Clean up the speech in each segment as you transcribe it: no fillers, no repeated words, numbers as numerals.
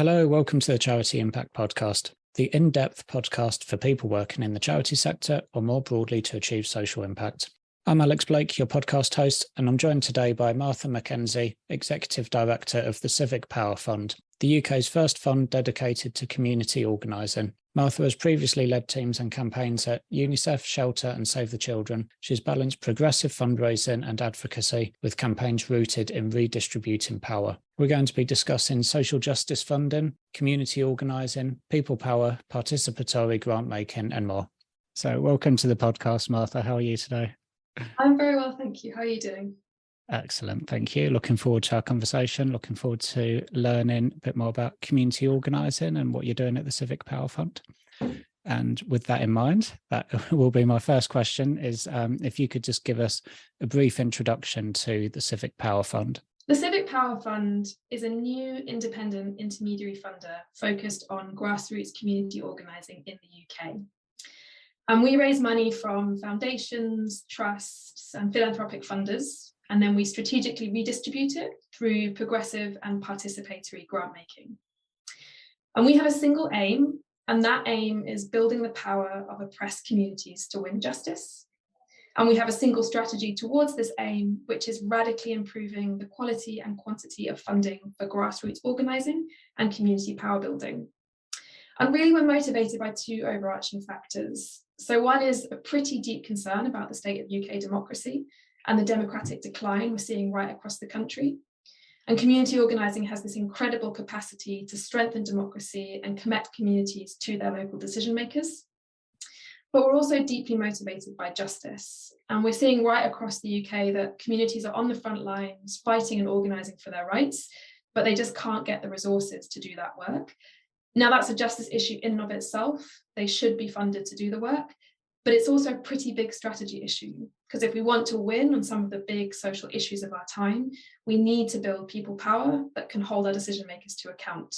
Hello, welcome to the Charity Impact Podcast, the in-depth podcast for people working in the charity sector or more broadly to achieve social impact. I'm Alex Blake, your podcast host, and I'm joined today by Martha Mackenzie, Executive Director of the Civic Power Fund, the UK's first fund dedicated to community organising. Martha has previously led teams and campaigns at UNICEF, Shelter and Save the Children. She's balanced progressive fundraising and advocacy with campaigns rooted in redistributing power. We're going to be discussing social justice funding, community organising, people power, participatory grantmaking and more. So welcome to the podcast, Martha. How are you today? I'm very well, thank you. How are you doing? Excellent, thank you. Looking forward to our conversation, looking forward to learning a bit more about community organising and what you're doing at the Civic Power Fund. And with that in mind, that will be my first question is if you could just give us a brief introduction to the Civic Power Fund. The Civic Power Fund is a new independent intermediary funder focused on grassroots community organising in the UK. And we raise money from foundations, trusts and philanthropic funders, and then we strategically redistribute it through progressive and participatory grant making. And we have a single aim, and that aim is building the power of oppressed communities to win justice. And we have a single strategy towards this aim, which is radically improving the quality and quantity of funding for grassroots organising and community power building. And really we're motivated by two overarching factors. So one is a pretty deep concern about the state of UK democracy and the democratic decline we're seeing right across the country. And community organising has this incredible capacity to strengthen democracy and connect communities to their local decision makers. But we're also deeply motivated by justice. And we're seeing right across the UK that communities are on the front lines fighting and organising for their rights, but they just can't get the resources to do that work. Now that's a justice issue in and of itself. They should be funded to do the work, but it's also a pretty big strategy issue because if we want to win on some of the big social issues of our time, we need to build people power that can hold our decision makers to account.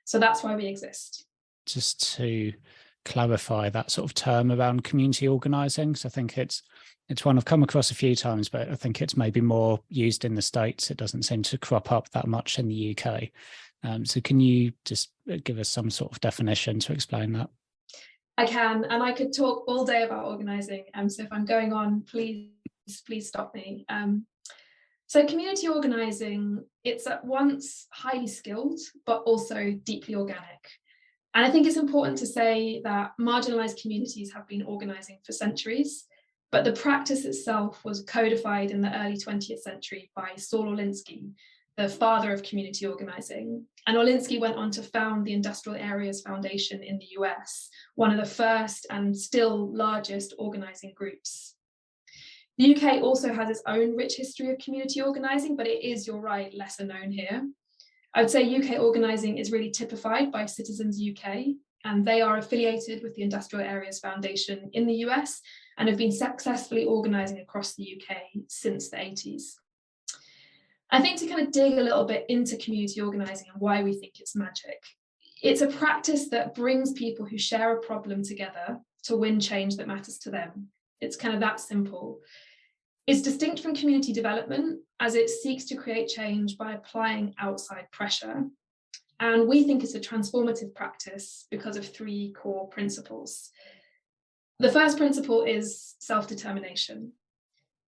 So that's why we exist. Just to clarify that sort of term around community organising, because I think it's one I've come across a few times, but I think it's maybe more used in the States. It doesn't seem to crop up that much in the UK. So can you just give us some sort of definition to explain that? I can, and I could talk all day about organising. So if I'm going on, please stop me. So community organising, it's at once highly skilled, but also deeply organic. And I think it's important to say that marginalised communities have been organising for centuries, but the practice itself was codified in the early 20th century by Saul Alinsky, the father of community organising. And Alinsky went on to found the Industrial Areas Foundation in the US, one of the first and still largest organising groups. The UK also has its own rich history of community organising, but it is, you're right, lesser known here. I would say UK organising is really typified by Citizens UK, and they are affiliated with the Industrial Areas Foundation in the US and have been successfully organising across the UK since the 80s. I think to kind of dig a little bit into community organising and why we think it's magic. It's a practice that brings people who share a problem together to win change that matters to them. It's kind of that simple. It's distinct from community development as it seeks to create change by applying outside pressure. And we think it's a transformative practice because of three core principles. The first principle is self-determination.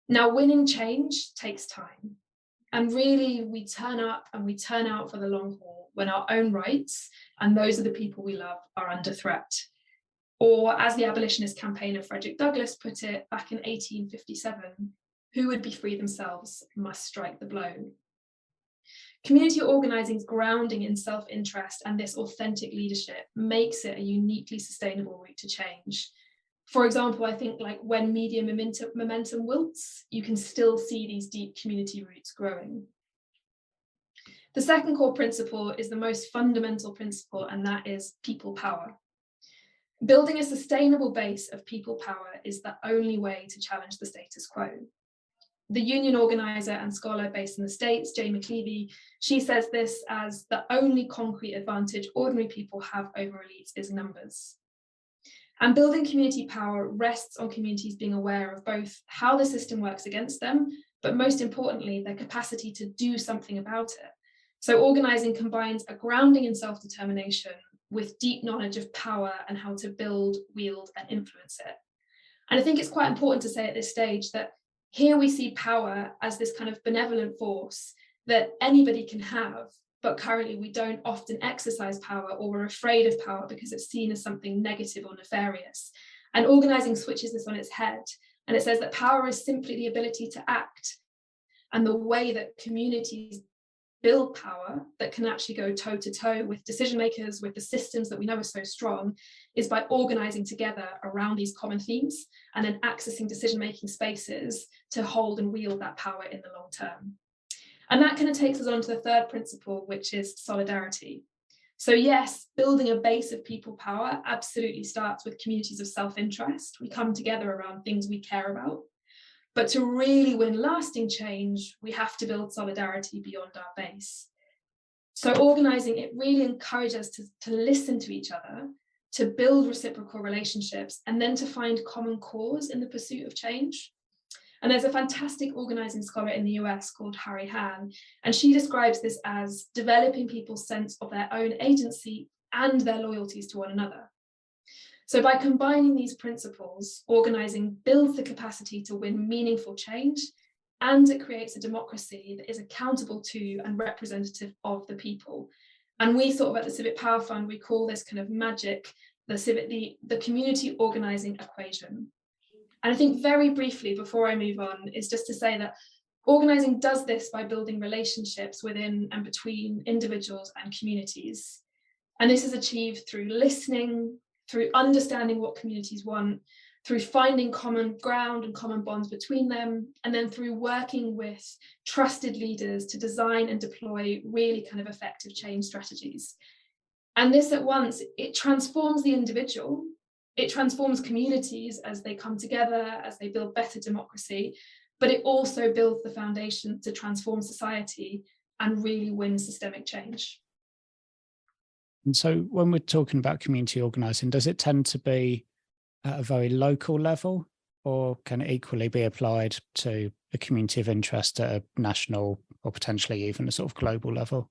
Now, winning change takes time. And really, we turn up and we turn out for the long haul when our own rights and those of the people we love are under threat. Or as the abolitionist campaigner Frederick Douglass put it back in 1857, who would be free themselves must strike the blow. Community organising's grounding in self-interest and this authentic leadership makes it a uniquely sustainable route to change. For example, I think like when media momentum wilts, you can still see these deep community roots growing. The second core principle is the most fundamental principle, and that is people power. Building a sustainable base of people power is the only way to challenge the status quo. The union organiser and scholar based in the States, Jay McLeavy, she says this as the only concrete advantage ordinary people have over elites is numbers. And building community power rests on communities being aware of both how the system works against them, but most importantly, their capacity to do something about it. So organising combines a grounding in self-determination with deep knowledge of power and how to build, wield and influence it. And I think it's quite important to say at this stage that here we see power as this kind of benevolent force that anybody can have, but currently we don't often exercise power, or we're afraid of power because it's seen as something negative or nefarious. And organising switches this on its head, and it says that power is simply the ability to act, and the way that communities build power that can actually go toe to toe with decision makers, with the systems that we know are so strong, is by organising together around these common themes and then accessing decision making spaces to hold and wield that power in the long term. And that kind of takes us on to the third principle, which is solidarity. So yes, building a base of people power absolutely starts with communities of self-interest. We come together around things we care about. But to really win lasting change, we have to build solidarity beyond our base. So organising, it really encourages us to listen to each other, to build reciprocal relationships, and then to find common cause in the pursuit of change. And there's a fantastic organising scholar in the US called Harry Hahn, and she describes this as developing people's sense of their own agency and their loyalties to one another. So by combining these principles, organising builds the capacity to win meaningful change, and it creates a democracy that is accountable to and representative of the people. And we sort of at the Civic Power Fund, we call this kind of magic, the community organising equation. And I think very briefly before I move on is just to say that organising does this by building relationships within and between individuals and communities. And this is achieved through listening, through understanding what communities want, through finding common ground and common bonds between them, and then through working with trusted leaders to design and deploy really kind of effective change strategies. And this at once, it transforms the individual, it transforms communities as they come together, as they build better democracy, but it also builds the foundation to transform society and really win systemic change. And so when we're talking about community organising, does it tend to be at a very local level, or can it equally be applied to a community of interest at a national or potentially even a sort of global level?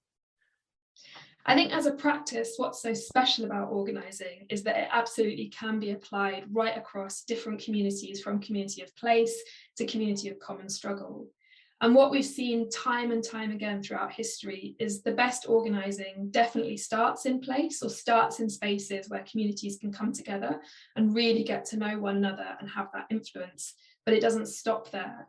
I think as a practice, what's so special about organising is that it absolutely can be applied right across different communities, from community of place to community of common struggle. And what we've seen time and time again throughout history is the best organising definitely starts in place, or starts in spaces where communities can come together and really get to know one another and have that influence, but it doesn't stop there.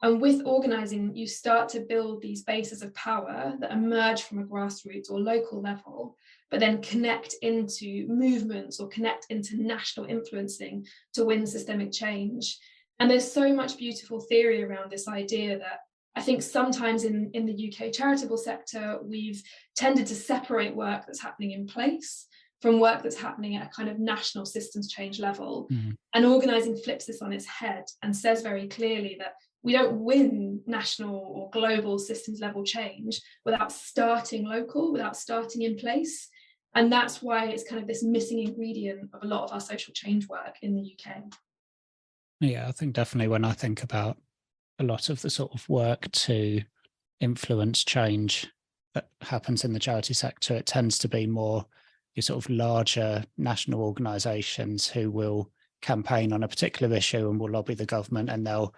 And with organising, you start to build these bases of power that emerge from a grassroots or local level, but then connect into movements or connect into national influencing to win systemic change. And there's so much beautiful theory around this idea that I think sometimes in the UK charitable sector, we've tended to separate work that's happening in place from work that's happening at a kind of national systems change level. Mm-hmm. And organising flips this on its head and says very clearly that we don't win national or global systems level change without starting local, without starting in place. And that's why it's kind of this missing ingredient of a lot of our social change work in the UK. Yeah, I think definitely when I think about a lot of the sort of work to influence change that happens in the charity sector, it tends to be more your sort of larger national organisations who will campaign on a particular issue and will lobby the government, and they'll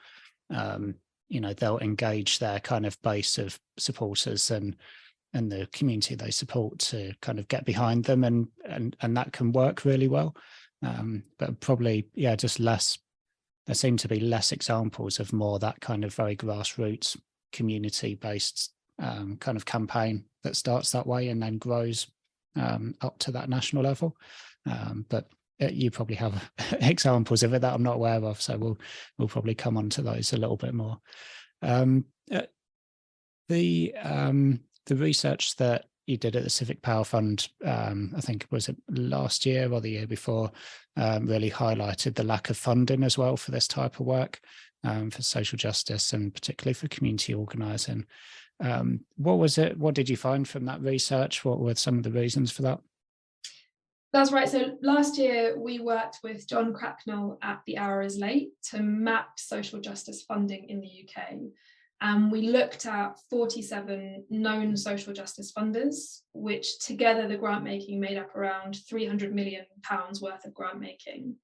engage their kind of base of supporters and the community they support to kind of get behind them, and that can work really well. But probably, just less. There seem to be less examples of more that kind of very grassroots, community-based kind of campaign that starts that way and then grows up to that national level. But you probably have examples of it that I'm not aware of, so we'll probably come on to those a little bit more. The research that you did at the Civic Power Fund, I think was it last year or the year before, really highlighted the lack of funding as well for this type of work, for social justice and particularly for community organising. What was it? What did you find from that research? What were some of the reasons for that? That's right. So last year we worked with John Cracknell at The Hour Is Late to map social justice funding in the UK. And we looked at 47 known social justice funders, which together the grant making made up around £300 million worth of grant making.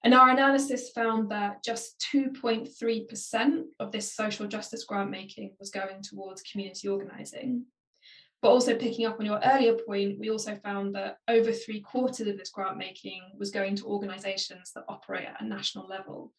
And our analysis found that just 2.3% of this social justice grant making was going towards community organising. But also picking up on your earlier point, we also found that over 3/4 of this grant making was going to organisations that operate at a national level.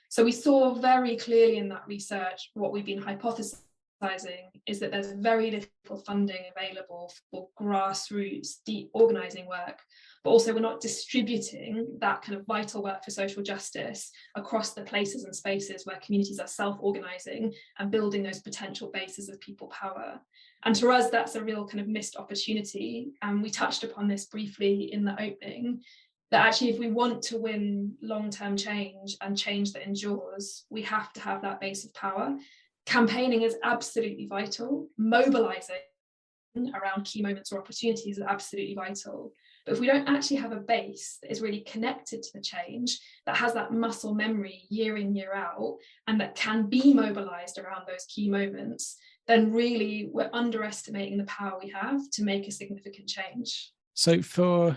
So we saw very clearly in that research what we've been hypothesizing is that there's very little funding available for grassroots, deep organising work, but also we're not distributing that kind of vital work for social justice across the places and spaces where communities are self-organising and building those potential bases of people power. And for us, that's a real kind of missed opportunity. And we touched upon this briefly in the opening, that actually if we want to win long-term change and change that endures, we have to have that base of power. Campaigning is absolutely vital. Mobilising around key moments or opportunities is absolutely vital. But if we don't actually have a base that is really connected to the change, that has that muscle memory year in, year out, and that can be mobilised around those key moments, then really we're underestimating the power we have to make a significant change. So for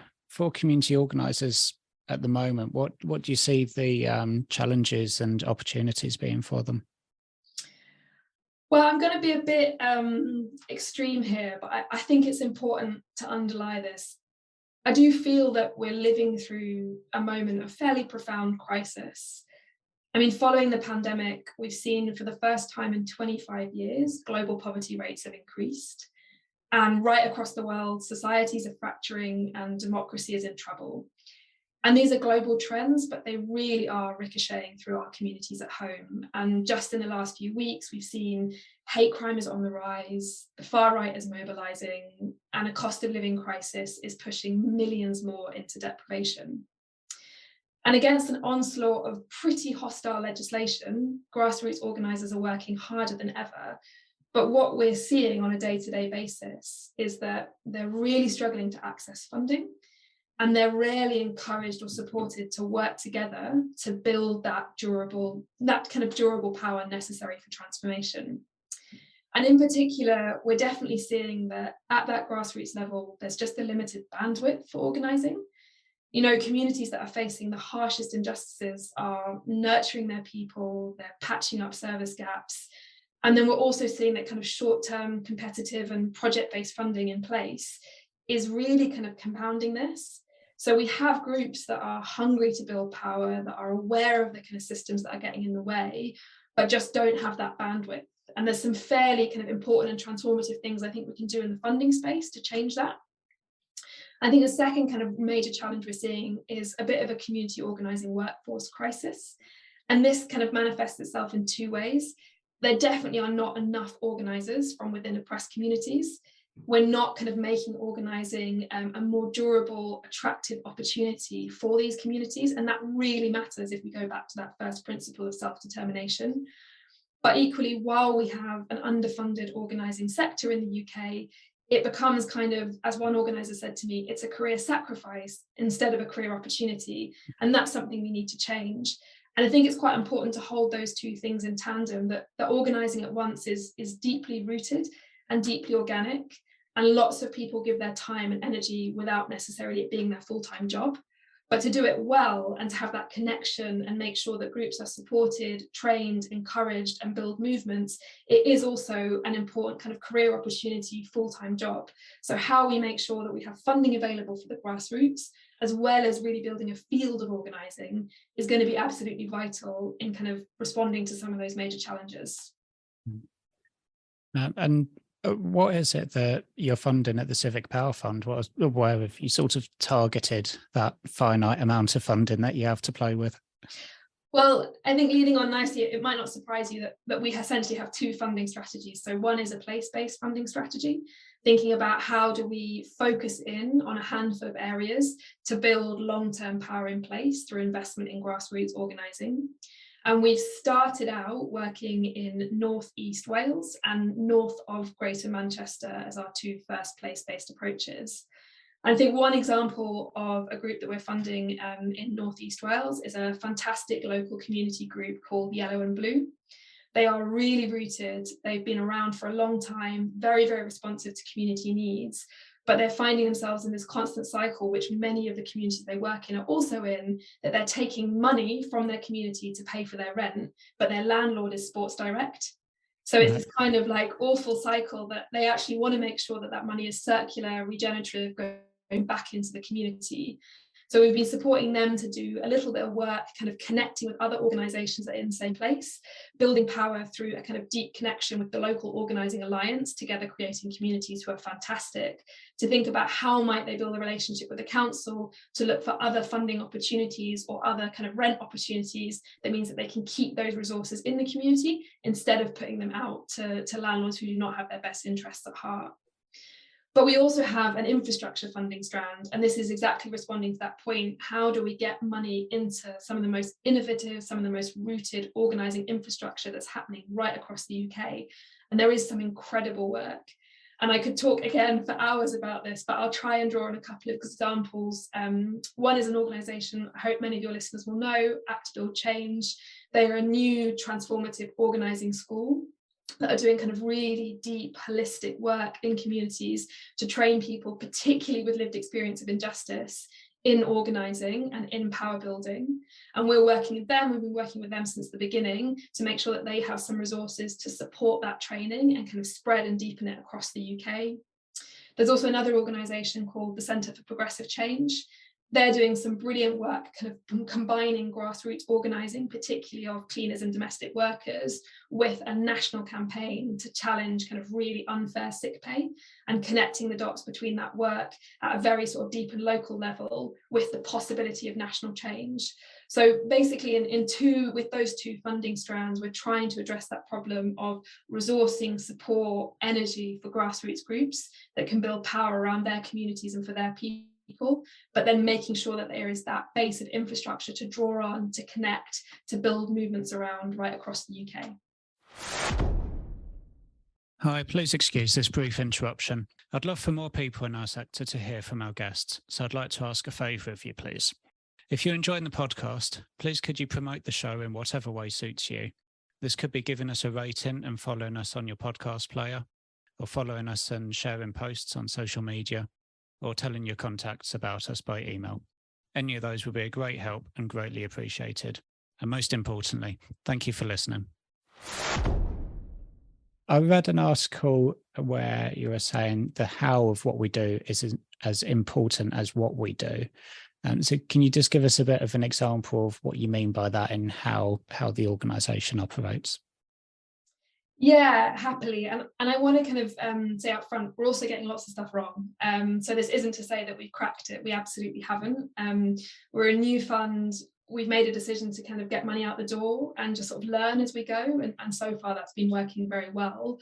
community organisers at the moment, what do you see the challenges and opportunities being for them? Well, I'm going to be a bit extreme here, but I think it's important to underline this. I do feel that we're living through a moment of fairly profound crisis. I mean, following the pandemic, we've seen for the first time in 25 years, global poverty rates have increased. And right across the world, societies are fracturing and democracy is in trouble. And these are global trends, but they really are ricocheting through our communities at home. And just in the last few weeks, we've seen hate crime is on the rise, the far right is mobilising, and a cost of living crisis is pushing millions more into deprivation. And against an onslaught of pretty hostile legislation, grassroots organisers are working harder than ever. But what we're seeing on a day-to-day basis is that they're really struggling to access funding, and they're rarely encouraged or supported to work together to build that kind of durable power necessary for transformation. And in particular, we're definitely seeing that at that grassroots level, there's just a limited bandwidth for organising. You know, communities that are facing the harshest injustices are nurturing their people, they're patching up service gaps. And then we're also seeing that kind of short-term competitive and project-based funding in place is really kind of compounding this. So we have groups that are hungry to build power, that are aware of the kind of systems that are getting in the way, but just don't have that bandwidth. And there's some fairly kind of important and transformative things I think we can do in the funding space to change that. I think the second kind of major challenge we're seeing is a bit of a community organising workforce crisis. And this kind of manifests itself in two ways. There definitely are not enough organisers from within oppressed communities. We're not kind of making organising a more durable, attractive opportunity for these communities. And that really matters if we go back to that first principle of self-determination. But equally, while we have an underfunded organising sector in the UK, it becomes kind of, as one organiser said to me, it's a career sacrifice instead of a career opportunity. And that's something we need to change. And I think it's quite important to hold those two things in tandem, that organising at once is deeply rooted and deeply organic. And lots of people give their time and energy without necessarily it being their full-time job. But to do it well and to have that connection and make sure that groups are supported, trained, encouraged, and build movements, it is also an important kind of career opportunity, full-time job. So how we make sure that we have funding available for the grassroots, as well as really building a field of organising, is going to be absolutely vital in kind of responding to some of those major challenges. And what is it that you're funding at the Civic Power Fund? Where have you sort of targeted that finite amount of funding that you have to play with? Well, I think leading on nicely, it might not surprise you that we essentially have two funding strategies. So one is a place-based funding strategy, thinking about how do we focus in on a handful of areas to build long-term power in place through investment in grassroots organising. And we've started out working in North East Wales and north of Greater Manchester as our two first place-based approaches. And I think one example of a group that we're funding in North East Wales is a fantastic local community group called Yellow and Blue. They are really rooted. They've been around for a long time, very, very responsive to community needs, but they're finding themselves in this constant cycle, which many of the communities they work in are also in, that they're taking money from their community to pay for their rent, but their landlord is Sports Direct. So it's this kind of like awful cycle that they actually want to make sure that that money is circular, regenerative, going back into the community. So we've been supporting them to do a little bit of work, kind of connecting with other organisations that are in the same place, building power through a kind of deep connection with the local organising alliance, together creating communities who are fantastic, to think about how might they build a relationship with the council, to look for other funding opportunities or other kind of rent opportunities. That means that they can keep those resources in the community instead of putting them out to landlords who do not have their best interests at heart. But we also have an infrastructure funding strand, and this is exactly responding to that point. How do we get money into some of the most innovative, some of the most rooted organising infrastructure that's happening right across the UK? And there is some incredible work. And I could talk again for hours about this, but I'll try and draw on a couple of examples. One is an organisation I hope many of your listeners will know, Act Build Change. They are a new transformative organising school that are doing kind of really deep, holistic work in communities to train people, particularly with lived experience of injustice, in organising and in power building. And we're working with them, we've been working with them since the beginning to make sure that they have some resources to support that training and kind of spread and deepen it across the UK. There's also another organisation called the Centre for Progressive Change. They're doing some brilliant work kind of combining grassroots organising, particularly of cleaners and domestic workers, with a national campaign to challenge kind of really unfair sick pay, and connecting the dots between that work at a very sort of deep and local level with the possibility of national change. So basically with those two funding strands, we're trying to address that problem of resourcing, support, energy for grassroots groups that can build power around their communities and for their people, but then making sure that there is that base of infrastructure to draw on, to connect, to build movements around right across the UK. Hi, please excuse this brief interruption. I'd love for more people in our sector to hear from our guests, so I'd like to ask a favour of you, please. If you're enjoying the podcast, please could you promote the show in whatever way suits you. This could be giving us a rating and following us on your podcast player, or following us and sharing posts on social media, or telling your contacts about us by email. Any of those would be a great help and greatly appreciated. And most importantly, thank you for listening. I read an article where you were saying the how of what we do is as important as what we do. So can you just give us a bit of an example of what you mean by that and how the organisation operates? Yeah, happily. And I want to kind of say up front, we're also getting lots of stuff wrong. So this isn't to say that we've cracked it. We absolutely haven't. We're a new fund. We've made a decision to kind of get money out the door and just sort of learn as we go. And so far that's been working very well.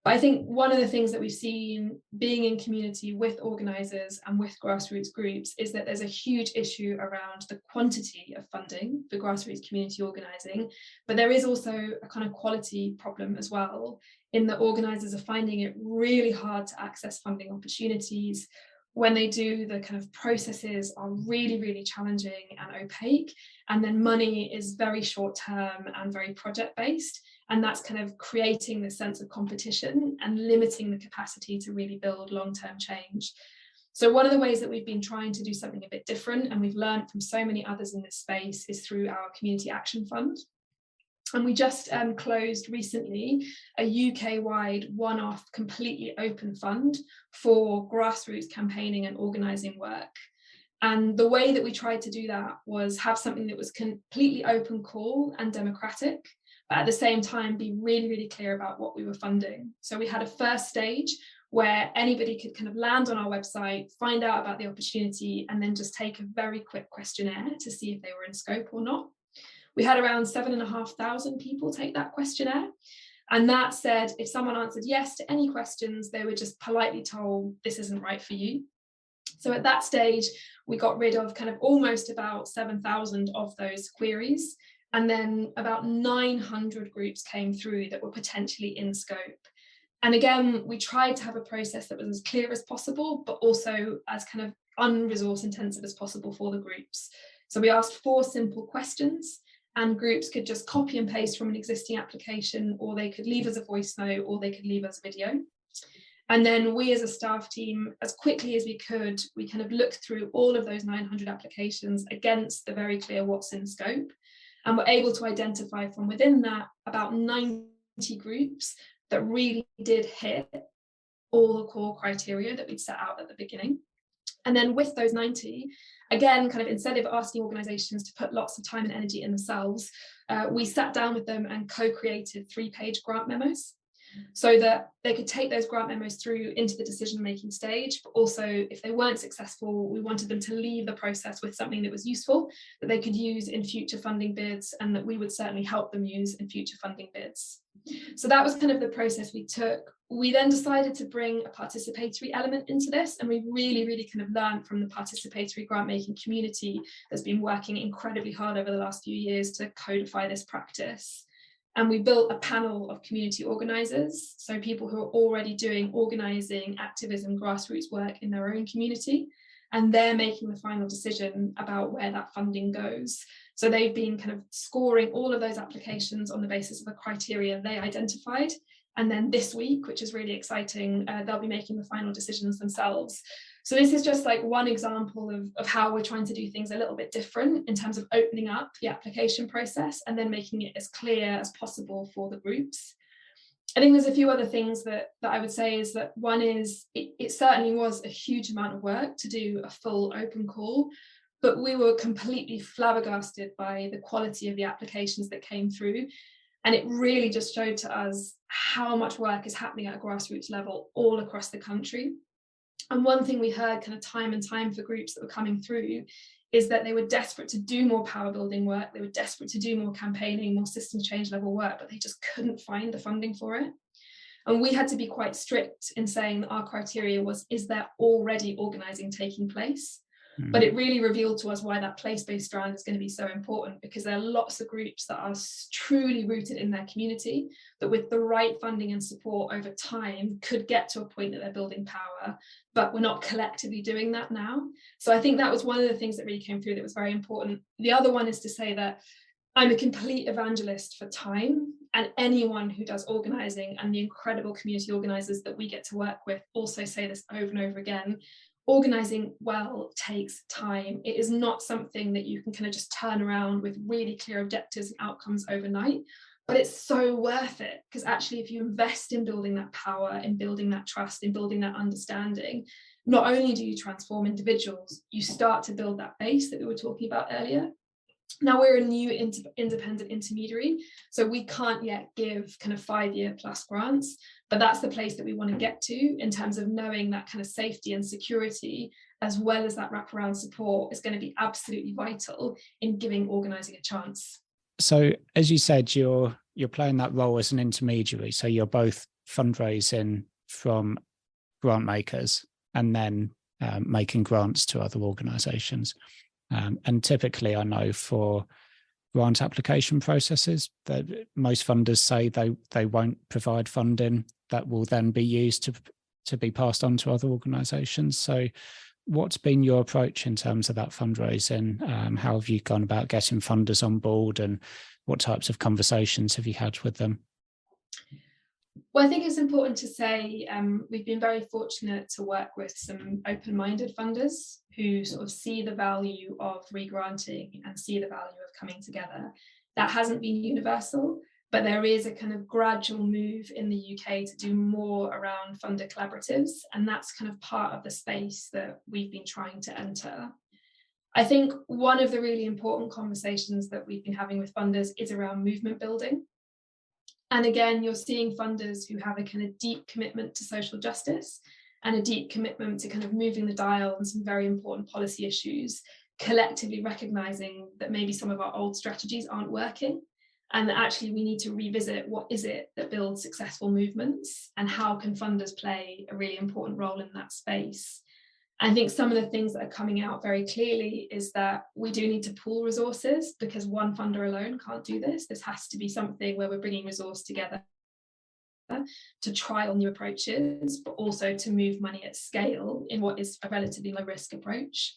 But I think one of the things that we've seen being in community with organisers and with grassroots groups is that there's a huge issue around the quantity of funding for grassroots community organising, but there is also a kind of quality problem as well, in that organisers are finding it really hard to access funding opportunities. When they do, the kind of processes are really, really challenging and opaque, and then money is very short term and very project based. And that's kind of creating this sense of competition and limiting the capacity to really build long-term change. So one of the ways that we've been trying to do something a bit different, and we've learned from so many others in this space, is through our Community Action Fund. And we just closed recently a UK-wide one-off completely open fund for grassroots campaigning and organising work. And the way that we tried to do that was have something that was completely open call and democratic, but at the same time be really, really clear about what we were funding. So we had a first stage where anybody could kind of land on our website, find out about the opportunity, and then just take a very quick questionnaire to see if they were in scope or not. We had around 7,500 people take that questionnaire. And that said, if someone answered yes to any questions, they were just politely told, this isn't right for you. So at that stage, we got rid of kind of almost about 7,000 of those queries. And then about 900 groups came through that were potentially in scope. And again, we tried to have a process that was as clear as possible, but also as kind of unresource intensive as possible for the groups. So we asked 4 simple questions. and groups could just copy and paste from an existing application, or they could leave us a voice note, or they could leave us a video. And then we as a staff team, as quickly as we could, we kind of looked through all of those 900 applications against the very clear what's in scope, and were able to identify from within that about 90 groups that really did hit all the core criteria that we'd set out at the beginning. And then with those 90, again, kind of instead of asking organisations to put lots of time and energy in themselves, we sat down with them and co-created 3-page grant memos, so that they could take those grant memos through into the decision-making stage. But also, if they weren't successful, we wanted them to leave the process with something that was useful, that they could use in future funding bids, and that we would certainly help them use in future funding bids. So that was kind of the process we took. We then decided to bring a participatory element into this, and we really kind of learned from the participatory grant-making community that's been working incredibly hard over the last few years to codify this practice. And we built a panel of community organisers, so people who are already doing organising, activism, grassroots work in their own community, and they're making the final decision about where that funding goes. So they've been kind of scoring all of those applications on the basis of the criteria they identified. And then this week, which is really exciting, they'll be making the final decisions themselves. So this is just like one example of how we're trying to do things a little bit different in terms of opening up the application process and then making it as clear as possible for the groups. I think there's a few other things that I would say is that one is it certainly was a huge amount of work to do a full open call, but we were completely flabbergasted by the quality of the applications that came through. And it really just showed to us how much work is happening at a grassroots level all across the country. And one thing we heard kind of time and time for groups that were coming through is that they were desperate to do more power building work, they were desperate to do more campaigning, more systems change level work, but they just couldn't find the funding for it. And we had to be quite strict in saying that our criteria was, is there already organising taking place? But it really revealed to us why that place-based strand is going to be so important, because there are lots of groups that are truly rooted in their community that with the right funding and support over time could get to a point that they're building power, but we're not collectively doing that now. So I think that was one of the things that really came through that was very important. The other one is to say that I'm a complete evangelist for time, and anyone who does organising, and the incredible community organisers that we get to work with also say this over and over again. Organising well takes time. It is not something that you can kind of just turn around with really clear objectives and outcomes overnight, but it's so worth it, because actually if you invest in building that power, in building that trust, in building that understanding, not only do you transform individuals, you start to build that base that we were talking about earlier. Now we're a new independent intermediary, so we can't yet give kind of 5-year plus grants, but that's the place that we want to get to in terms of knowing that kind of safety and security, as well as that wraparound support, is going to be absolutely vital in giving organising a chance. So as you said, you're playing that role as an intermediary, so you're both fundraising from grant makers and then making grants to other organisations. And typically, I know for grant application processes that most funders say they won't provide funding that will then be used to be passed on to other organisations. So what's been your approach in terms of that fundraising? How have you gone about getting funders on board, and what types of conversations have you had with them? Well, I think it's important to say we've been very fortunate to work with some open-minded funders who sort of see the value of regranting and see the value of coming together. That hasn't been universal, but there is a kind of gradual move in the UK to do more around funder collaboratives, and that's kind of part of the space that we've been trying to enter. I think one of the really important conversations that we've been having with funders is around movement building. And again, you're seeing funders who have a kind of deep commitment to social justice and a deep commitment to kind of moving the dial on some very important policy issues, collectively recognising that maybe some of our old strategies aren't working, and that actually we need to revisit what is it that builds successful movements, and how can funders play a really important role in that space. I think some of the things that are coming out very clearly is that we do need to pool resources, because one funder alone can't do this. This has to be something where we're bringing resource together to trial new approaches, but also to move money at scale in what is a relatively low risk approach.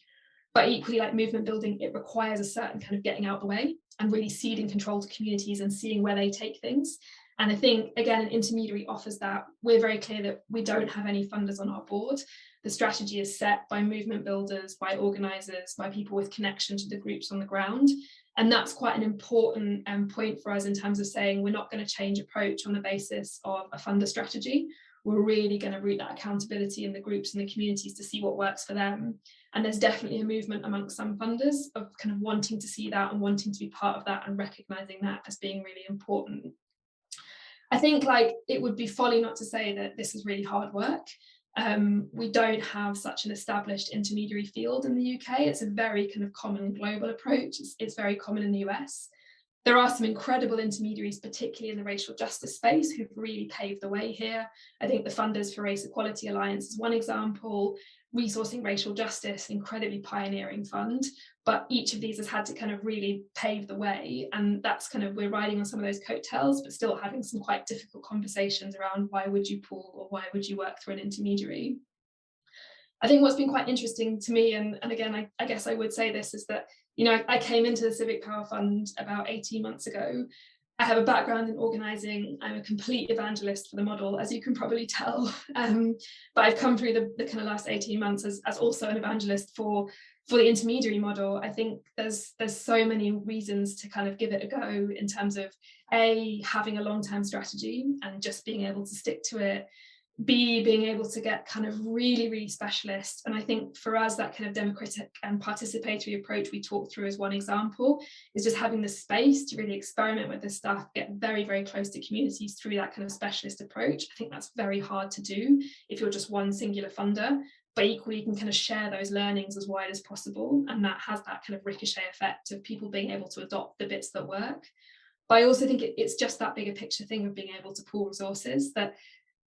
But equally, like movement building, it requires a certain kind of getting out of the way and really ceding control to communities and seeing where they take things. And I think, again, an intermediary offers that. We're very clear that we don't have any funders on our board. The strategy is set by movement builders, by organisers, by people with connection to the groups on the ground. And that's quite an important point for us in terms of saying we're not going to change approach on the basis of a funder strategy. We're really going to root that accountability in the groups and the communities to see what works for them. And there's definitely a movement amongst some funders of kind of wanting to see that and wanting to be part of that and recognising that as being really important. I think like it would be folly not to say that this is really hard work. We don't have such an established intermediary field in the UK. It's a very kind of common global approach. It's very common in the US. There are some incredible intermediaries, particularly in the racial justice space, who've really paved the way here. I think the Funders for Race Equality Alliance is one example. Resourcing Racial Justice, incredibly pioneering fund, but each of these has had to kind of really pave the way, and that's kind of, we're riding on some of those coattails, but still having some quite difficult conversations around why would you pool or why would you work through an intermediary. I think what's been quite interesting to me, and again, I guess I would say this, is that, you know, I came into the Civic Power Fund about 18 months ago. I have a background in organising. I'm a complete evangelist for the model, as you can probably tell. But I've come through the kind of last 18 months as also an evangelist for the intermediary model. I think there's so many reasons to kind of give it a go in terms of A, having a long-term strategy and just being able to stick to it. B, being able to get kind of really, really specialist. And I think for us, that kind of democratic and participatory approach we talked through as one example is just having the space to really experiment with this stuff, get very, very close to communities through that kind of specialist approach. I think that's very hard to do if you're just one singular funder, but equally you can kind of share those learnings as wide as possible. And that has that kind of ricochet effect of people being able to adopt the bits that work. But I also think it's just that bigger picture thing of being able to pool resources that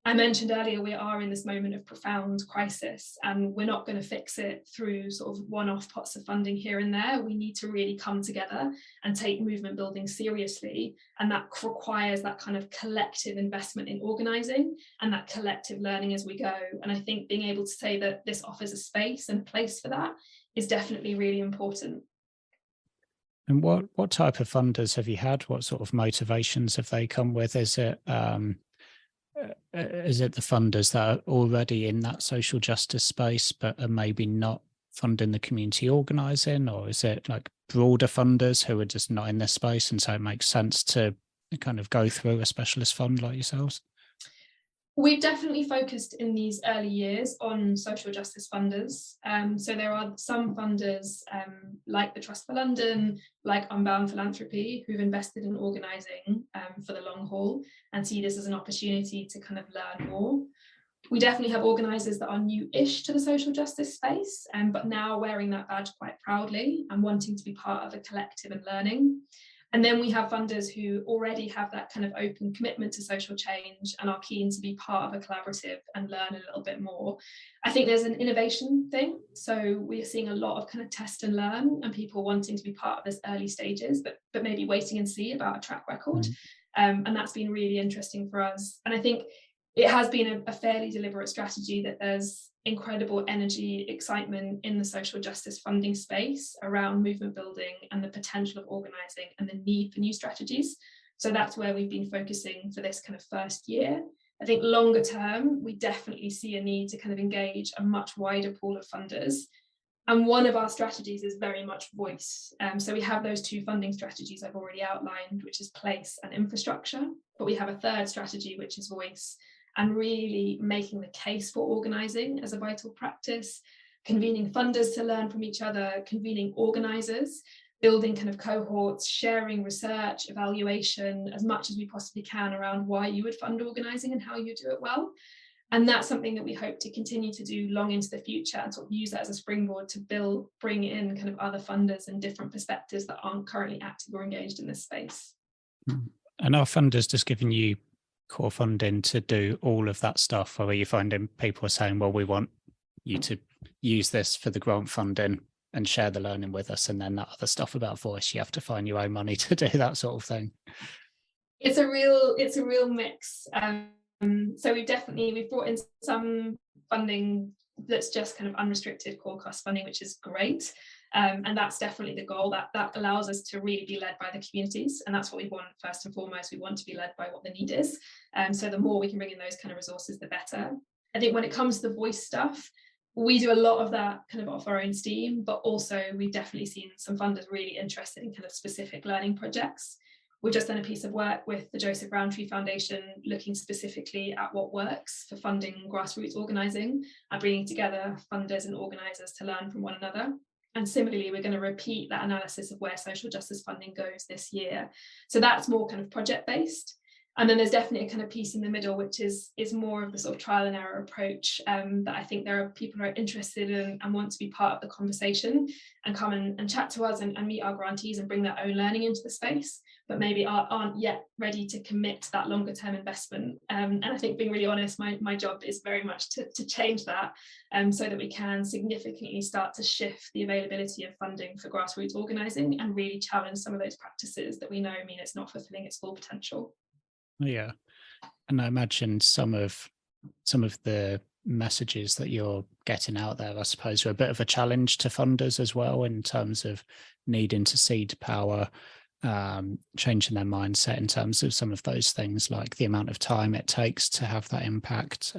I mentioned earlier. We are in this moment of profound crisis, and we're not going to fix it through sort of one-off pots of funding here and there. We need to really come together and take movement building seriously, and that requires that kind of collective investment in organising and that collective learning as we go. And I think being able to say that this offers a space and a place for that is definitely really important. And what type of funders have you had? What sort of motivations have they come with? Is it the funders that are already in that social justice space but are maybe not funding the community organising, or is it like broader funders who are just not in this space and so it makes sense to kind of go through a specialist fund like yourselves? We've definitely focused in these early years on social justice funders. So there are some funders like the Trust for London, like Unbound Philanthropy, who've invested in organising for the long haul and see this as an opportunity to kind of learn more. We definitely have organisers that are new-ish to the social justice space, but now wearing that badge quite proudly and wanting to be part of a collective and learning. And then we have funders who already have that kind of open commitment to social change and are keen to be part of a collaborative and learn a little bit more. I think there's an innovation thing. So we are seeing a lot of kind of test and learn and people wanting to be part of this early stages, but maybe waiting and see about a track record. And that's been really interesting for us. And I think it has been a fairly deliberate strategy that there's incredible energy, excitement in the social justice funding space around movement building and the potential of organising and the need for new strategies. So that's where we've been focusing for this kind of first year. I think longer term, we definitely see a need to kind of engage a much wider pool of funders. And one of our strategies is very much voice. So we have those two funding strategies I've already outlined, which is place and infrastructure, but we have a third strategy, which is voice, and really making the case for organising as a vital practice, convening funders to learn from each other, convening organisers, building kind of cohorts, sharing research, evaluation, as much as we possibly can around why you would fund organising and how you do it well. And that's something that we hope to continue to do long into the future and sort of use that as a springboard to bring in kind of other funders and different perspectives that aren't currently active or engaged in this space. And are funders just giving you core funding to do all of that stuff, or are you finding people are saying, well, we want you to use this for the grant funding and share the learning with us, and then that other stuff about voice, you have to find your own money to do that sort of thing? It's a real mix. So we've brought in some funding that's just kind of unrestricted core cost funding, which is great. And that's definitely the goal. That allows us to really be led by the communities, and that's what we want first and foremost. We want to be led by what the need is. So the more we can bring in those kind of resources, the better. I think when it comes to the voice stuff, we do a lot of that kind of off our own steam, but also we've definitely seen some funders really interested in kind of specific learning projects. We've just done a piece of work with the Joseph Rowntree Foundation, looking specifically at what works for funding grassroots organising and bringing together funders and organisers to learn from one another. And similarly, we're going to repeat that analysis of where social justice funding goes this year. So that's more kind of project-based. And then there's definitely a kind of piece in the middle, which is more of the sort of trial and error approach, that I think there are people who are interested in and want to be part of the conversation and come and chat to us and meet our grantees and bring their own learning into the space, but maybe aren't yet ready to commit to that longer term investment. And I think, being really honest, my job is very much to change that, so that we can significantly start to shift the availability of funding for grassroots organising and really challenge some of those practices that we know mean it's not fulfilling its full potential. Yeah, and I imagine some of the messages that you're getting out there, I suppose, are a bit of a challenge to funders as well, in terms of needing to seed power, changing their mindset in terms of some of those things, like the amount of time it takes to have that impact,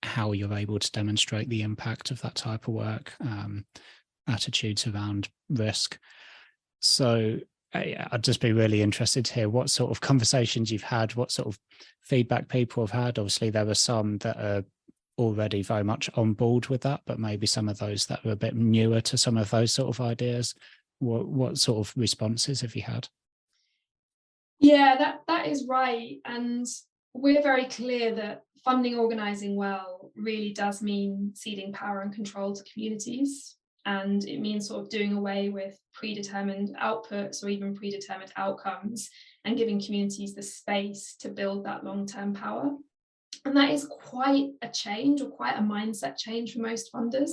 how you're able to demonstrate the impact of that type of work, attitudes around risk. So I'd just be really interested to hear what sort of conversations you've had, what sort of feedback people have had. Obviously, there are some that are already very much on board with that, but maybe some of those that are a bit newer to some of those sort of ideas. What sort of responses have you had? Yeah, that is right. And we're very clear that funding organising well really does mean ceding power and control to communities. And it means sort of doing away with predetermined outputs or even predetermined outcomes and giving communities the space to build that long-term power. And that is quite a change, or quite a mindset change, for most funders.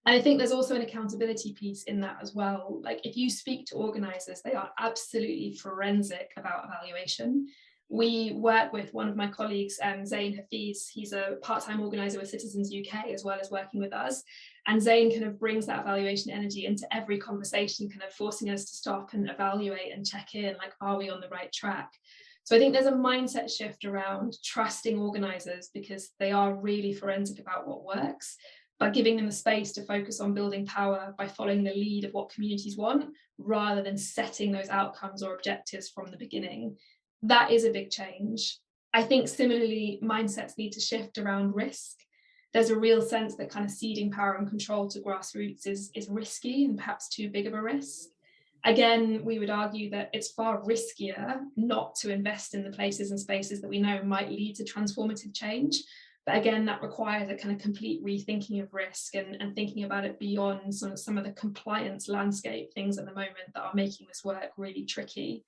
And I think there's also an accountability piece in that as well. Like, if you speak to organisers, they are absolutely forensic about evaluation. We work with one of my colleagues, Zain Hafiz. He's a part-time organiser with Citizens UK, as well as working with us. And Zain kind of brings that evaluation energy into every conversation, kind of forcing us to stop and evaluate and check in, like, are we on the right track? So I think there's a mindset shift around trusting organisers, because they are really forensic about what works, but giving them the space to focus on building power by following the lead of what communities want, rather than setting those outcomes or objectives from the beginning. That is a big change. I think similarly, mindsets need to shift around risk. There's a real sense that kind of ceding power and control to grassroots is risky and perhaps too big of a risk. Again, we would argue that it's far riskier not to invest in the places and spaces that we know might lead to transformative change. But again, that requires a kind of complete rethinking of risk and thinking about it beyond some of the compliance landscape things at the moment that are making this work really tricky.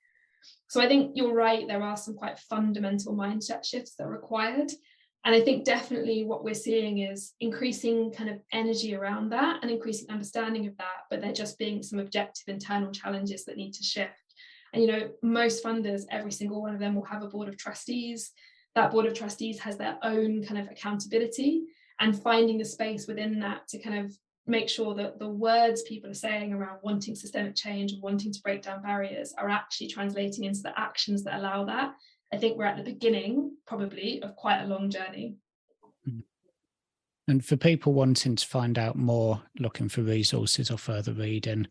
So I think you're right, there are some quite fundamental mindset shifts that are required. And I think definitely what we're seeing is increasing kind of energy around that and increasing understanding of that, but there just being some objective internal challenges that need to shift. And, you know, most funders, every single one of them will have a board of trustees. That board of trustees has their own kind of accountability, and finding the space within that to kind of make sure that the words people are saying around wanting systemic change and wanting to break down barriers are actually translating into the actions that allow that. I think we're at the beginning, probably, of quite a long journey. And for people wanting to find out more, looking for resources or further reading,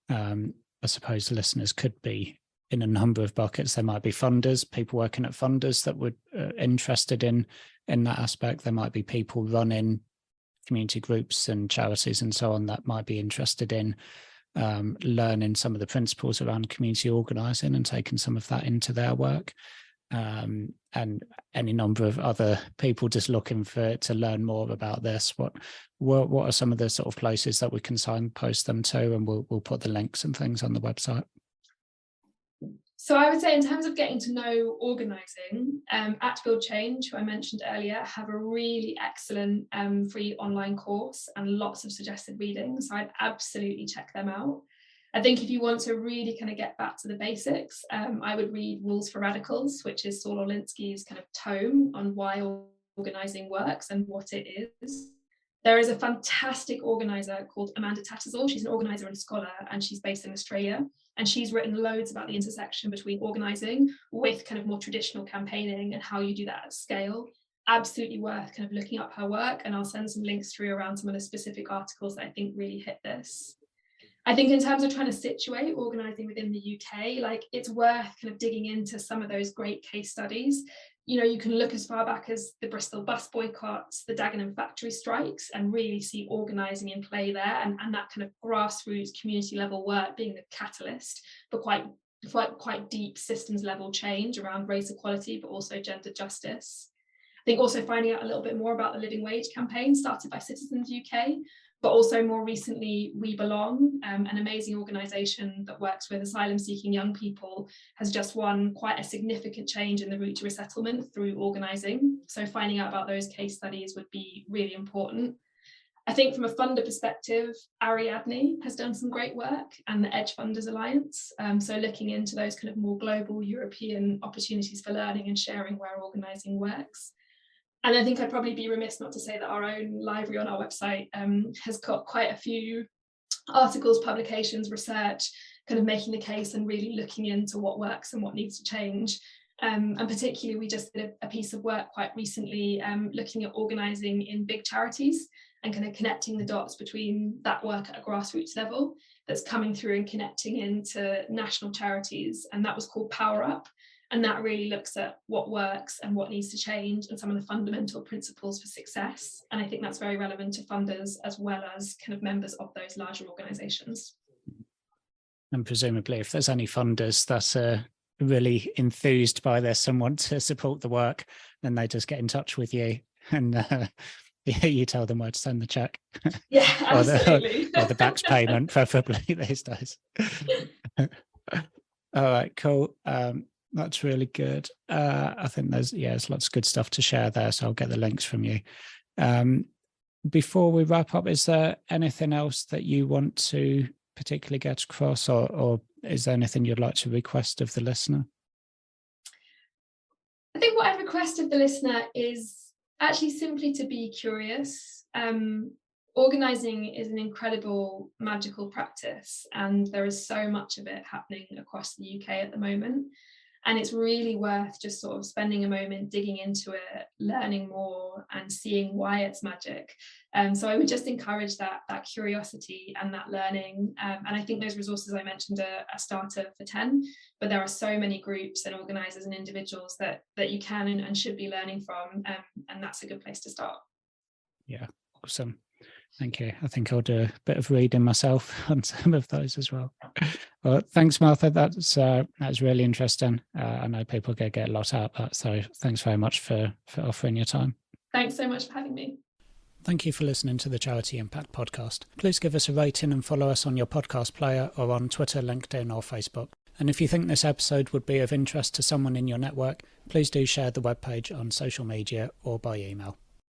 I suppose the listeners could be in a number of buckets. There might be funders, people working at funders that would interested in that aspect. There might be people running community groups and charities and so on that might be interested in learning some of the principles around community organising and taking some of that into their work. And any number of other people just looking to learn more about this. What are some of the sort of places that we can signpost them to, and we'll put the links and things on the website? So I would say, in terms of getting to know organising, At Build Change, who I mentioned earlier, have a really excellent free online course and lots of suggested reading. So I'd absolutely check them out. I think if you want to really kind of get back to the basics, I would read Rules for Radicals, which is Saul Alinsky's kind of tome on why organising works and what it is. There is a fantastic organiser called Amanda Tattersall. She's an organiser and a scholar, and she's based in Australia. And she's written loads about the intersection between organising with kind of more traditional campaigning and how you do that at scale. Absolutely worth kind of looking up her work, and I'll send some links through around some of the specific articles that I think really hit this. I think in terms of trying to situate organising within the UK, like it's worth kind of digging into some of those great case studies. You know, you can look as far back as the Bristol bus boycotts, the Dagenham factory strikes, and really see organising in play there, and that kind of grassroots community level work being the catalyst for quite deep systems level change around race equality, but also gender justice. I think also finding out a little bit more about the living wage campaign started by Citizens UK, but also more recently, We Belong, an amazing organisation that works with asylum-seeking young people, has just won quite a significant change in the route to resettlement through organising. So finding out about those case studies would be really important. I think from a funder perspective, Ariadne has done some great work, and the Edge Funders Alliance. So looking into those kind of more global European opportunities for learning and sharing where organising works. And I think I'd probably be remiss not to say that our own library on our website has got quite a few articles, publications, research, kind of making the case and really looking into what works and what needs to change. And particularly, we just did a piece of work quite recently looking at organising in big charities and kind of connecting the dots between that work at a grassroots level that's coming through and connecting into national charities. And that was called Power Up. And that really looks at what works and what needs to change and some of the fundamental principles for success. And I think that's very relevant to funders as well as kind of members of those larger organisations. And presumably, if there's any funders that are really enthused by this and want to support the work, then they just get in touch with you and you tell them where to send the check. Yeah, absolutely. or the back's payment, preferably these days. All right, cool. That's really good. I think there's lots of good stuff to share there, so I'll get the links from you. Before we wrap up, is there anything else that you want to particularly get across, or is there anything you'd like to request of the listener? I think what I'd request of the listener is actually simply to be curious. Organising is an incredible, magical practice, and there is so much of it happening across the UK at the moment. And it's really worth just sort of spending a moment digging into it, learning more and seeing why it's magic. So I would just encourage that curiosity and that learning. And I think those resources I mentioned are a starter for 10, but there are so many groups and organisers and individuals that you can and should be learning from. And that's a good place to start. Yeah, awesome. Thank you. I think I'll do a bit of reading myself on some of those as well. Well, thanks, Martha. That's really interesting. I know people get a lot out of that. So thanks very much for offering your time. Thanks so much for having me. Thank you for listening to the Charity Impact Podcast. Please give us a rating and follow us on your podcast player or on Twitter, LinkedIn or Facebook. And if you think this episode would be of interest to someone in your network, please do share the webpage on social media or by email.